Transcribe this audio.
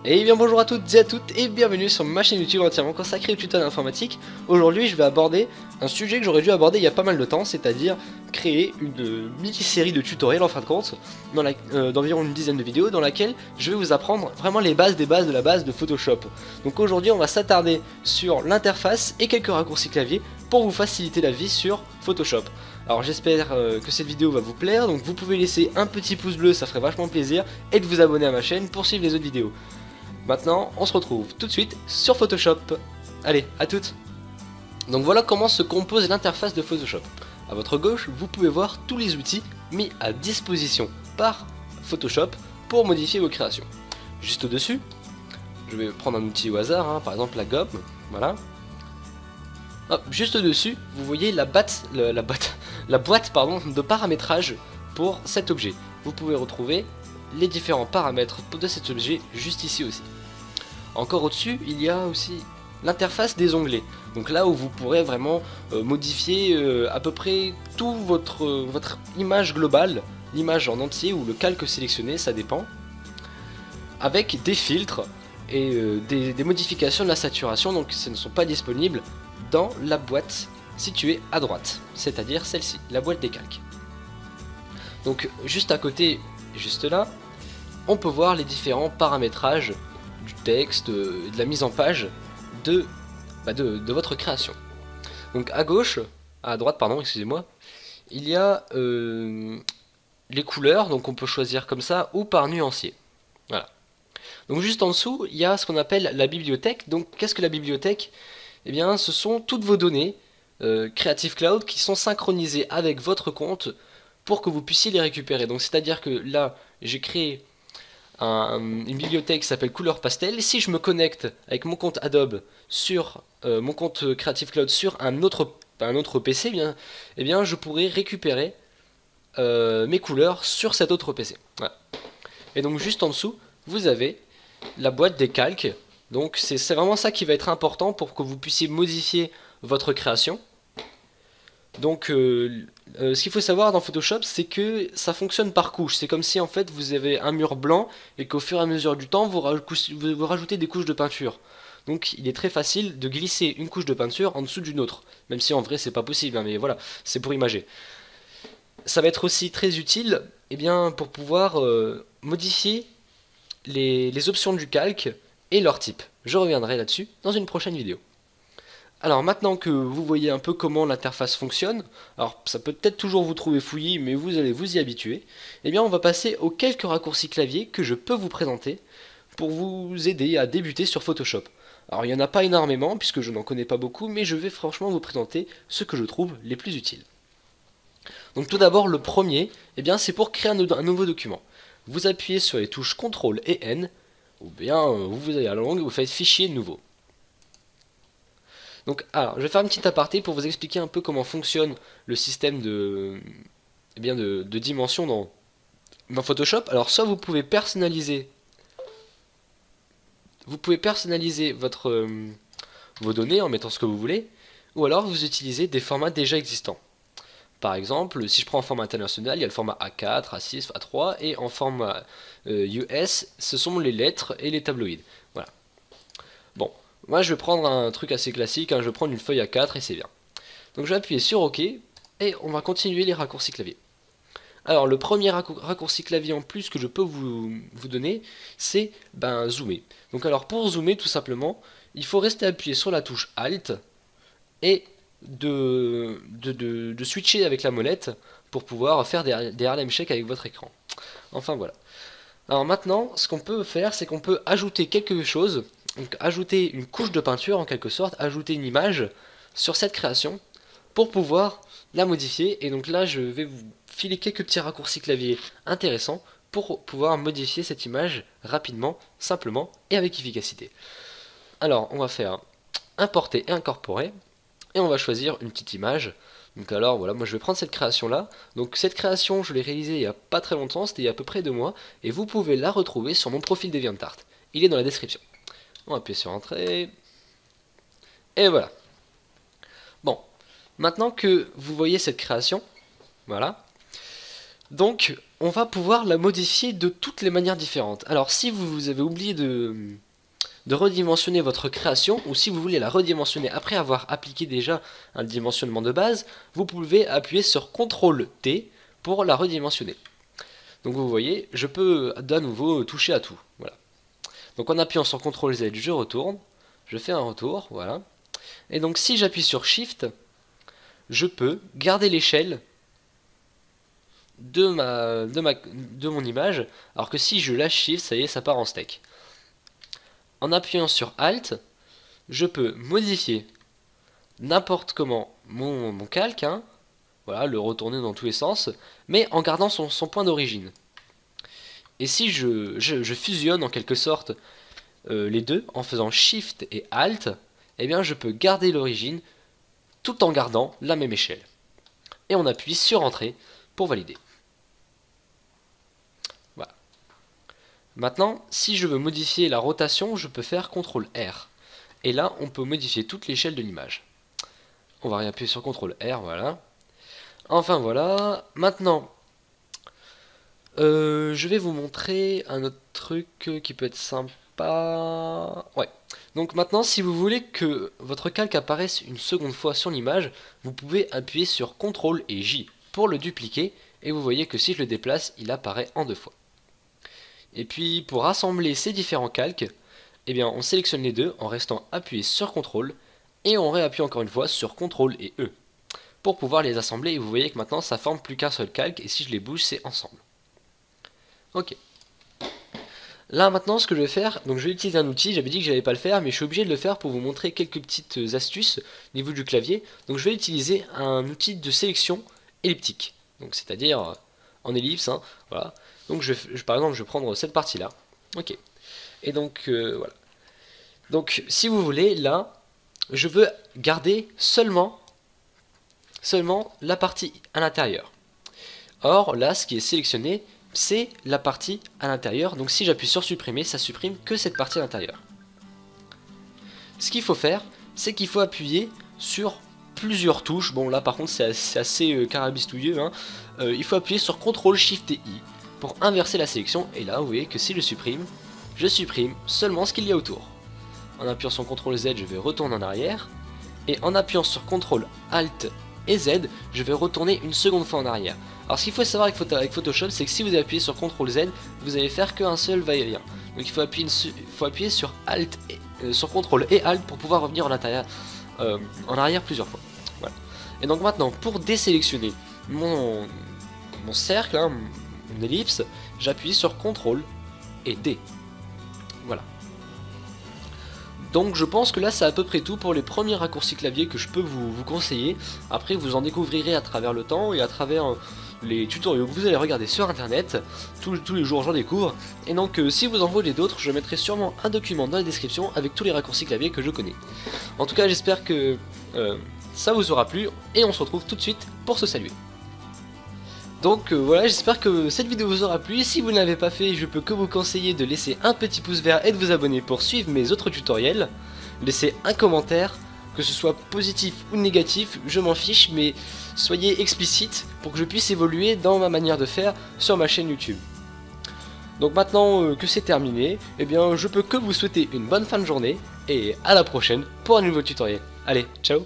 Et bien bonjour à toutes et à toutes et bienvenue sur ma chaîne YouTube entièrement consacrée au tuto d'informatique. Aujourd'hui je vais aborder un sujet que j'aurais dû aborder il y a pas mal de temps, c'est-à-dire créer une mini-série de tutoriels en fin de compte, d'environ une dizaine de vidéos dans laquelle je vais vous apprendre vraiment les bases des bases de la base de Photoshop. Donc aujourd'hui on va s'attarder sur l'interface et quelques raccourcis clavier pour vous faciliter la vie sur Photoshop. Alors j'espère que cette vidéo va vous plaire, donc vous pouvez laisser un petit pouce bleu, ça ferait vachement plaisir, et de vous abonner à ma chaîne pour suivre les autres vidéos. Maintenant, on se retrouve tout de suite sur Photoshop. Allez, à toutes. Donc voilà comment se compose l'interface de Photoshop. À votre gauche, vous pouvez voir tous les outils mis à disposition par Photoshop pour modifier vos créations. Juste au-dessus, je vais prendre un outil au hasard, par exemple la gomme, voilà. Hop, juste au-dessus, vous voyez la boîte de paramétrage pour cet objet. Vous pouvez retrouver les différents paramètres de cet objet juste ici aussi. Encore au-dessus, il y a aussi l'interface des onglets. Donc là où vous pourrez vraiment modifier à peu près tout votre image globale, l'image en entier ou le calque sélectionné, ça dépend, avec des filtres et des modifications de la saturation, donc ce ne sont pas disponibles dans la boîte située à droite, c'est-à-dire celle-ci, la boîte des calques. Donc juste à côté, juste là, on peut voir les différents paramétrages du texte, de la mise en page de votre création. Donc à droite pardon, excusez-moi, il y a les couleurs, donc on peut choisir comme ça ou par nuancier. Voilà. Donc juste en dessous, il y a ce qu'on appelle la bibliothèque. Donc qu'est-ce que la bibliothèque? Eh bien, ce sont toutes vos données Creative Cloud qui sont synchronisées avec votre compte pour que vous puissiez les récupérer. Donc c'est-à-dire que là, j'ai créé une bibliothèque qui s'appelle Couleur Pastel. Si je me connecte avec mon compte Adobe sur mon compte Creative Cloud sur un autre PC, eh bien je pourrais récupérer mes couleurs sur cet autre PC. Voilà. Et donc juste en dessous, vous avez la boîte des calques. Donc c'est vraiment ça qui va être important pour que vous puissiez modifier votre création. Donc ce qu'il faut savoir dans Photoshop, c'est que ça fonctionne par couches. C'est comme si en fait vous avez un mur blanc et qu'au fur et à mesure du temps vous rajoutez des couches de peinture. Donc il est très facile de glisser une couche de peinture en dessous d'une autre. Même si en vrai c'est pas possible, mais voilà, c'est pour imager. Ça va être aussi très utile pour pouvoir modifier les options du calque et leur type. Je reviendrai là-dessus dans une prochaine vidéo. Alors maintenant que vous voyez un peu comment l'interface fonctionne, alors ça peut peut-être toujours vous trouver fouillis, mais vous allez vous y habituer, on va passer aux quelques raccourcis clavier que je peux vous présenter pour vous aider à débuter sur Photoshop. Alors il n'y en a pas énormément puisque je n'en connais pas beaucoup, mais je vais franchement vous présenter ceux que je trouve les plus utiles. Donc tout d'abord le premier, c'est pour créer un nouveau document. Vous appuyez sur les touches CTRL et N, ou bien vous allez à la longue et vous faites fichier nouveau. Donc, alors, je vais faire une petite aparté pour vous expliquer un peu comment fonctionne le système de dimension dans Photoshop. Alors, soit vous pouvez personnaliser vos données en mettant ce que vous voulez, ou alors vous utilisez des formats déjà existants. Par exemple, si je prends en format international, il y a le format A4, A6, A3, et en format US, ce sont les lettres et les tabloïds. Voilà. Bon. Moi je vais prendre un truc assez classique, je vais prendre une feuille A4 et c'est bien. Donc je vais appuyer sur OK et on va continuer les raccourcis clavier. Alors le premier raccourci clavier en plus que je peux vous donner, c'est zoomer. Donc alors pour zoomer tout simplement, il faut rester appuyé sur la touche Alt et de switcher avec la molette pour pouvoir faire des Harlem Shake avec votre écran. Enfin voilà. Alors maintenant, ce qu'on peut faire, c'est qu'on peut ajouter quelque chose. Donc ajouter une couche de peinture en quelque sorte, ajouter une image sur cette création pour pouvoir la modifier. Et donc là je vais vous filer quelques petits raccourcis clavier intéressants pour pouvoir modifier cette image rapidement, simplement et avec efficacité. Alors on va faire importer et incorporer et on va choisir une petite image. Donc alors voilà, moi je vais prendre cette création là. Donc cette création je l'ai réalisée il n'y a pas très longtemps, c'était il y a à peu près 2 mois. Et vous pouvez la retrouver sur mon profil DeviantArt. Il est dans la description. On va appuyer sur Entrée. Et voilà. Bon. Maintenant que vous voyez cette création, voilà. Donc on va pouvoir la modifier de toutes les manières différentes. Alors si vous avez oublié de redimensionner votre création, ou si vous voulez la redimensionner après avoir appliqué déjà un dimensionnement de base, vous pouvez appuyer sur CTRL T pour la redimensionner. Donc vous voyez, je peux de nouveau toucher à tout. Voilà. Donc en appuyant sur CTRL Z, je retourne, je fais un retour, voilà. Et donc si j'appuie sur Shift, je peux garder l'échelle de mon image, alors que si je lâche Shift, ça y est, ça part en steak. En appuyant sur Alt, je peux modifier n'importe comment mon calque, hein, voilà, le retourner dans tous les sens, mais en gardant son point d'origine. Et si je fusionne en quelque sorte les deux, en faisant Shift et Alt, eh bien je peux garder l'origine tout en gardant la même échelle. Et on appuie sur Entrée pour valider. Voilà. Maintenant, si je veux modifier la rotation, je peux faire CTRL R. Et là, on peut modifier toute l'échelle de l'image. On va réappuyer sur CTRL R, voilà. Enfin voilà. Maintenant, je vais vous montrer un autre truc qui peut être sympa. Ouais. Donc maintenant, si vous voulez que votre calque apparaisse une seconde fois sur l'image, vous pouvez appuyer sur CTRL et J pour le dupliquer. Et vous voyez que si je le déplace, il apparaît en 2 fois. Et puis pour rassembler ces différents calques, eh bien on sélectionne les deux en restant appuyé sur CTRL et on réappuie encore une fois sur CTRL et E pour pouvoir les assembler. Et vous voyez que maintenant ça forme plus qu'un seul calque et si je les bouge, c'est ensemble. Ok. Là maintenant ce que je vais faire, donc je vais utiliser un outil, j'avais dit que je n'allais pas le faire mais je suis obligé de le faire pour vous montrer quelques petites astuces au niveau du clavier. Donc je vais utiliser un outil de sélection elliptique, donc c'est-à-dire en ellipse, hein, voilà. Donc par exemple je vais prendre cette partie là, ok. Et donc voilà. Donc si vous voulez là, je veux garder seulement la partie à l'intérieur. Or là ce qui est sélectionné, c'est la partie à l'intérieur. Donc si j'appuie sur supprimer, ça supprime que cette partie à l'intérieur. Ce qu'il faut faire, c'est qu'il faut appuyer sur plusieurs touches. Bon là par contre c'est assez carabistouilleux, hein. Il faut appuyer sur CTRL SHIFT et I pour inverser la sélection. Et là vous voyez que si je supprime seulement ce qu'il y a autour. En appuyant sur CTRL Z, je vais retourner en arrière. Et en appuyant sur CTRL ALT et Z, je vais retourner une seconde fois en arrière. Alors ce qu'il faut savoir avec Photoshop, c'est que si vous appuyez sur CTRL Z, vous allez faire qu'un seul va-et-vient. Donc il faut appuyer sur Alt sur CTRL et Alt pour pouvoir revenir en arrière plusieurs fois. Voilà. Et donc maintenant, pour désélectionner mon cercle, hein, mon ellipse, j'appuie sur CTRL et D. Voilà. Donc je pense que là c'est à peu près tout pour les premiers raccourcis clavier que je peux vous conseiller. Après vous en découvrirez à travers le temps et à travers les tutoriels que vous allez regarder sur internet. Tous les jours j'en découvre. Et donc si vous en voulez d'autres, je mettrai sûrement un document dans la description avec tous les raccourcis clavier que je connais. En tout cas j'espère que ça vous aura plu et on se retrouve tout de suite pour se saluer. Donc voilà, j'espère que cette vidéo vous aura plu. Si vous ne l'avez pas fait, je peux que vous conseiller de laisser un petit pouce vert et de vous abonner pour suivre mes autres tutoriels. Laissez un commentaire, que ce soit positif ou négatif, je m'en fiche, mais soyez explicite pour que je puisse évoluer dans ma manière de faire sur ma chaîne YouTube. Donc maintenant que c'est terminé, eh bien je peux que vous souhaiter une bonne fin de journée et à la prochaine pour un nouveau tutoriel. Allez, ciao!